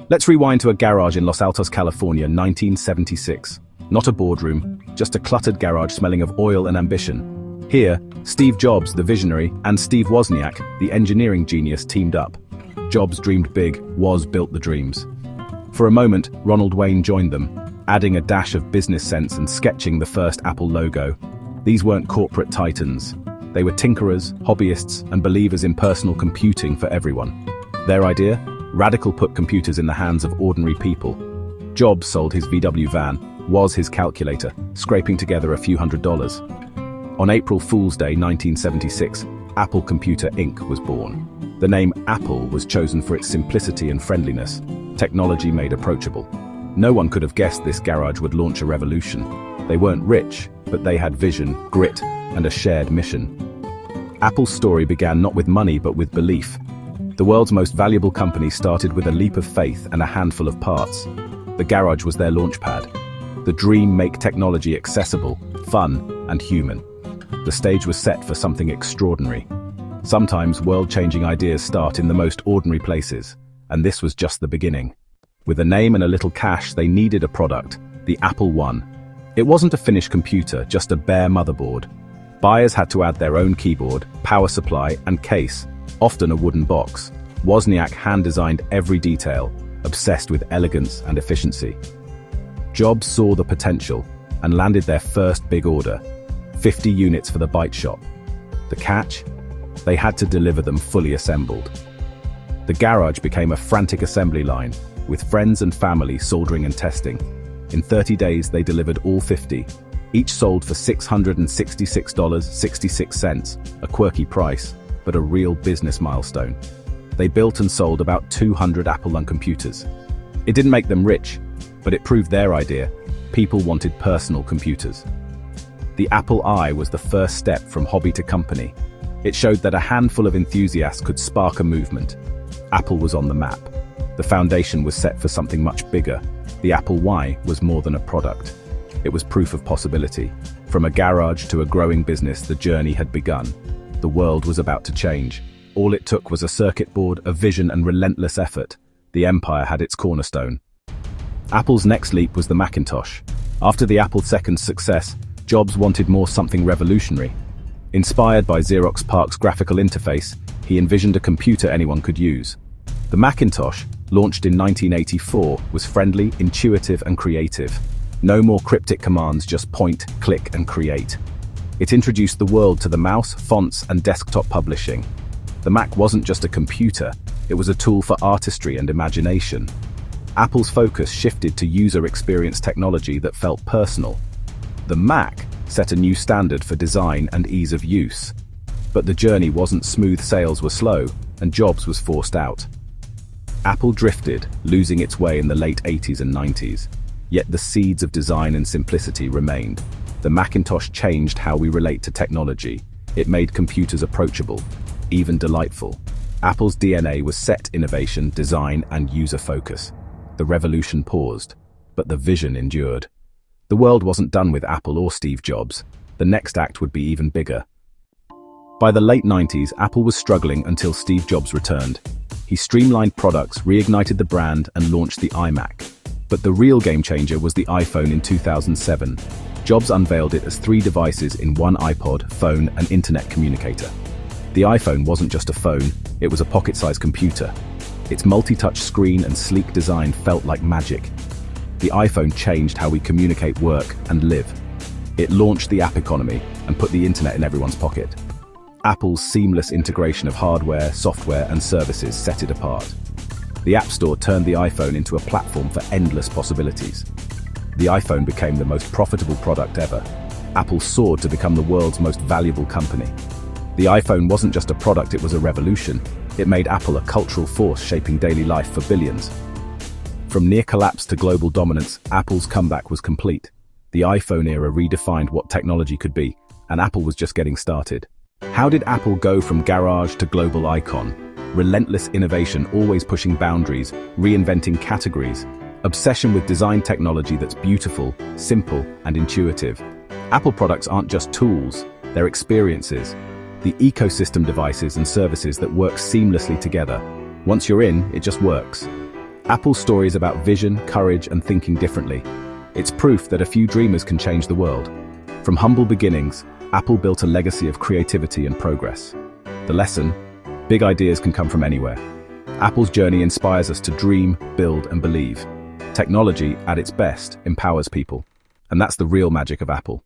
Let's rewind to a garage in Los Altos, California, 1976. Not a boardroom, just a cluttered garage smelling of oil and ambition. Here, Steve Jobs, the visionary, and Steve Wozniak, the engineering genius, teamed up. Jobs dreamed big, Woz built the dreams. For a moment, Ronald Wayne joined them, adding a dash of business sense and sketching the first Apple logo. These weren't corporate titans. They were tinkerers, hobbyists, and believers in personal computing for everyone. Their idea? Radical put computers in the hands of ordinary people. Jobs sold his VW van, Woz his calculator, scraping together a few $100s. On April Fool's Day 1976, Apple Computer Inc. was born. The name Apple was chosen for its simplicity and friendliness, technology made approachable. No one could have guessed this garage would launch a revolution. They weren't rich, but they had vision, grit, and a shared mission. Apple's story began not with money but with belief. The world's most valuable company started with a leap of faith and a handful of parts. The garage was their launchpad. The dream: make technology accessible, fun, and human. The stage was set for something extraordinary. Sometimes world-changing ideas start in the most ordinary places, and this was just the beginning. With a name and a little cash, they needed a product, the Apple I. It wasn't a finished computer, just a bare motherboard. Buyers had to add their own keyboard, power supply, and case, often a wooden box. Wozniak hand-designed every detail, obsessed with elegance and efficiency. Jobs saw the potential and landed their first big order, 50 units for the Byte Shop. The catch? They had to deliver them fully assembled. The garage became a frantic assembly line, with friends and family soldering and testing. In 30 days, they delivered all 50. Each sold for $666.66, a quirky price, but a real business milestone. They built and sold about 200 Apple I computers. It didn't make them rich, but it proved their idea. People wanted personal computers. The Apple I was the first step from hobby to company. It showed that a handful of enthusiasts could spark a movement. Apple was on the map. The foundation was set for something much bigger. The Apple I was more than a product. It was proof of possibility. From a garage to a growing business, the journey had begun. The world was about to change. All it took was a circuit board, a vision, and relentless effort. The empire had its cornerstone. Apple's next leap was the Macintosh. After the Apple II's success, Jobs wanted something revolutionary. Inspired by Xerox PARC's graphical interface, he envisioned a computer anyone could use. The Macintosh, launched in 1984, was friendly, intuitive, and creative. No more cryptic commands, just point, click, and create. It introduced the world to the mouse, fonts, and desktop publishing. The Mac wasn't just a computer, it was a tool for artistry and imagination. Apple's focus shifted to user experience technology that felt personal. The Mac set a new standard for design and ease of use. But the journey wasn't smooth, sales were slow, and Jobs was forced out. Apple drifted, losing its way in the late 80s and 90s. Yet the seeds of design and simplicity remained. The Macintosh changed how we relate to technology. It made computers approachable, even delightful. Apple's DNA was set innovation, design, and user focus. The revolution paused, but the vision endured. The world wasn't done with Apple or Steve Jobs. The next act would be even bigger. By the late 90s, Apple was struggling until Steve Jobs returned. He streamlined products, reignited the brand, and launched the iMac. But the real game changer was the iPhone in 2007. Jobs unveiled it as 3 devices in one: iPod, phone, and internet communicator. The iPhone wasn't just a phone, it was a pocket-sized computer. Its multi-touch screen and sleek design felt like magic. The iPhone changed how we communicate, work, and live. It launched the app economy and put the internet in everyone's pocket. Apple's seamless integration of hardware, software, and services set it apart. The App Store turned the iPhone into a platform for endless possibilities. The iPhone became the most profitable product ever. Apple soared to become the world's most valuable company. The iPhone wasn't just a product, it was a revolution. It made Apple a cultural force shaping daily life for billions. From near collapse to global dominance, Apple's comeback was complete. The iPhone era redefined what technology could be, and Apple was just getting started. How did Apple go from garage to global icon? Relentless innovation, always pushing boundaries, reinventing categories. Obsession with design technology that's beautiful, simple, and intuitive. Apple products aren't just tools, they're experiences. The ecosystem devices and services that work seamlessly together. Once you're in, it just works. Apple's story is about vision, courage, and thinking differently. It's proof that a few dreamers can change the world. From humble beginnings, Apple built a legacy of creativity and progress. The lesson: big ideas can come from anywhere. Apple's journey inspires us to dream, build, and believe. Technology, at its best, empowers people. And that's the real magic of Apple.